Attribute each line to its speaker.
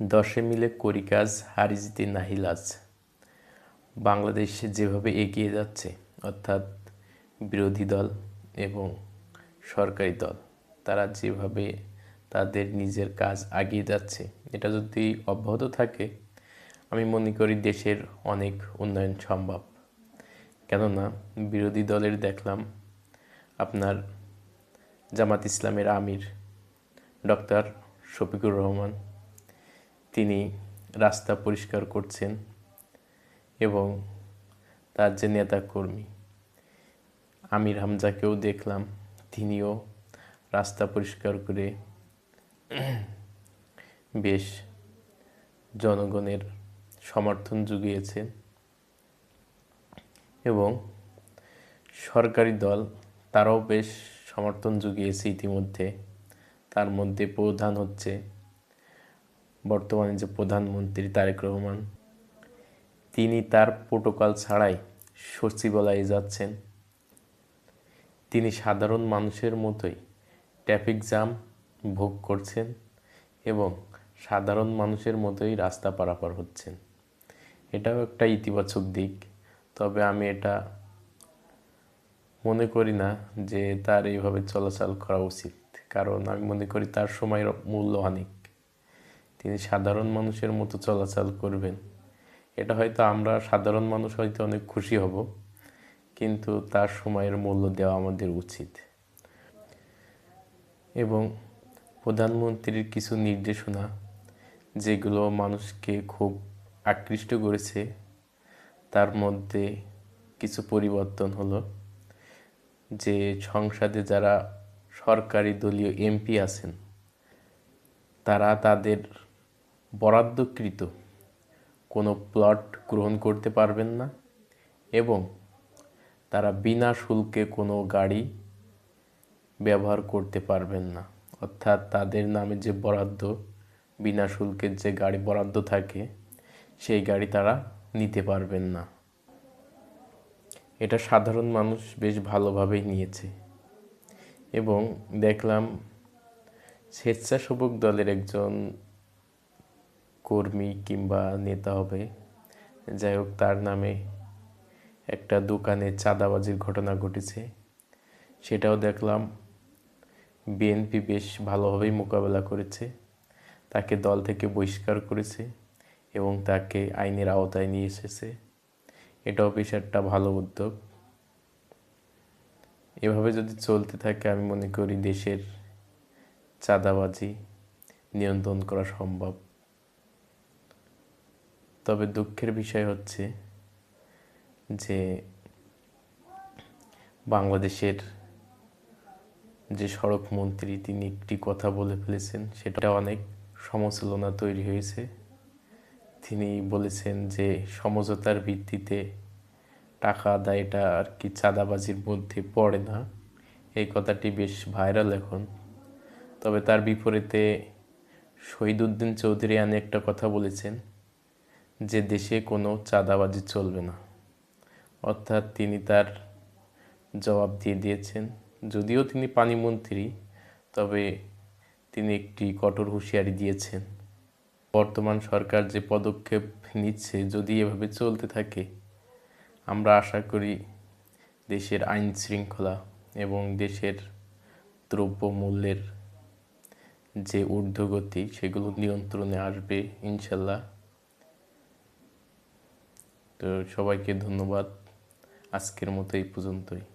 Speaker 1: দশে মিলে করি কাজ, হারি জিতে নাহি লাজ। বাংলাদেশ যেভাবে এগিয়ে যাচ্ছে, অর্থাৎ বিরোধী দল এবং সরকারি দল, তারা যেভাবে তাদের নিজের কাজ এগিয়ে যাচ্ছে, এটা যদি অব্যাহত থাকে, আমি মনে করি দেশের অনেক উন্নয়ন সম্ভব। কেননা বিরোধী দলের দেখলাম আপনার জামাত ইসলামের আমির ডক্টর শফিকুর রহমান, তিনি রাস্তা পরিষ্কার করছেন এবং তার যে নেতাকর্মী আমির হামজাকেও দেখলাম, তিনিও রাস্তা পরিষ্কার করে বেশ জনগণের সমর্থন জুগিয়েছেন। এবং সরকারি দল তারাও বেশ সমর্থন জুগিয়েছে ইতিমধ্যে। তার মধ্যে প্রধান হচ্ছে বর্তমানে যে প্রধানমন্ত্রী তারেক রহমান, তিনি তার প্রোটোকল ছাড়াই সচিবালয়ে যাচ্ছেন। তিনি সাধারণ মানুষের মতোই ট্রাফিক জ্যাম ভোগ করছেন এবং সাধারণ মানুষের মতোই রাস্তা পারাপার হচ্ছেন। এটাও একটা ইতিবাচক দিক, তবে আমি এটা মনে করি না যে তার এইভাবে চলাচল করা উচিত, কারণ আমি মনে করি তার সময়ের মূল্য অনেক। তিনি সাধারণ মানুষের মতো চলাচল করবেন, এটা হয়তো আমরা সাধারণ মানুষ হয়তো অনেক খুশি হব, কিন্তু তার সময়ের মূল্য দেওয়া আমাদের উচিত। এবং প্রধানমন্ত্রীর কিছু নির্দেশনা যেগুলো মানুষকে খুব আকৃষ্ট করেছে, তার মধ্যে কিছু পরিবর্তন হলো যে সংসদে যারা সরকারি দলীয় এমপি আছেন, তারা তাদের বরাদ্দকৃত কোনো প্লট গ্রহণ করতে পারবেন না এবং তারা বিনা শুল্কে কোনো গাড়ি ব্যবহার করতে পারবেন না। অর্থাৎ তাদের নামে যে বরাদ্দ, বিনা শুল্কের যে গাড়ি বরাদ্দ থাকে, সেই গাড়ি তারা নিতে পারবেন না। এটা সাধারণ মানুষ বেশ ভালোভাবেই নিয়েছে। এবং দেখলাম স্বেচ্ছাসেবক দলের একজন কর্মী কিংবা নেতা হবে, যাই হোক, তার নামে একটা দোকানে চাঁদাবাজির ঘটনা ঘটেছে। সেটাও দেখলাম বিএনপি বেশ ভালোভাবেই মোকাবেলা করেছে, তাকে দল থেকে বহিষ্কার করেছে এবং তাকে আইনের আওতায় নিয়ে এসেছে। এটাও বেশ একটা ভালো উদ্যোগ। এভাবে যদি চলতে থাকে, আমি মনে করি দেশের চাঁদাবাজি নিয়ন্ত্রণ করা সম্ভব। তবে দুঃখের বিষয় হচ্ছে যে বাংলাদেশের যে সড়ক মন্ত্রী, তিনি একটি কথা বলে ফেলেছেন, সেটা অনেক সমালোচনা তৈরি হয়েছে। তিনি বলেছেন যে সমঝোতার ভিত্তিতে টাকা আদায়, এটা আর কি চাঁদাবাজির মধ্যে পড়ে না। এই কথাটি বেশ ভাইরাল এখন। তবে তার বিপরীতে শহীদুদ্দিন চৌধুরী একটা কথা বলেছেন যে দেশে কোনো চাঁদাবাজি চলবে না। অর্থাৎ তিনি তার জবাব দিয়ে দিয়েছেন। যদিও তিনি পানিমন্ত্রী, তবে তিনি একটি কঠোর হুঁশিয়ারি দিয়েছেন। বর্তমান সরকার যে পদক্ষেপ নিচ্ছে, যদি এভাবে চলতে থাকে, আমরা আশা করি দেশের আইন শৃঙ্খলা এবং দেশের দ্রব্যমূল্যের যে ঊর্ধ্বগতি, সেগুলো নিয়ন্ত্রণে আসবে ইনশাল্লাহ। তো সবাইকে ধন্যবাদ। আজকের মতো এই পর্যন্তই।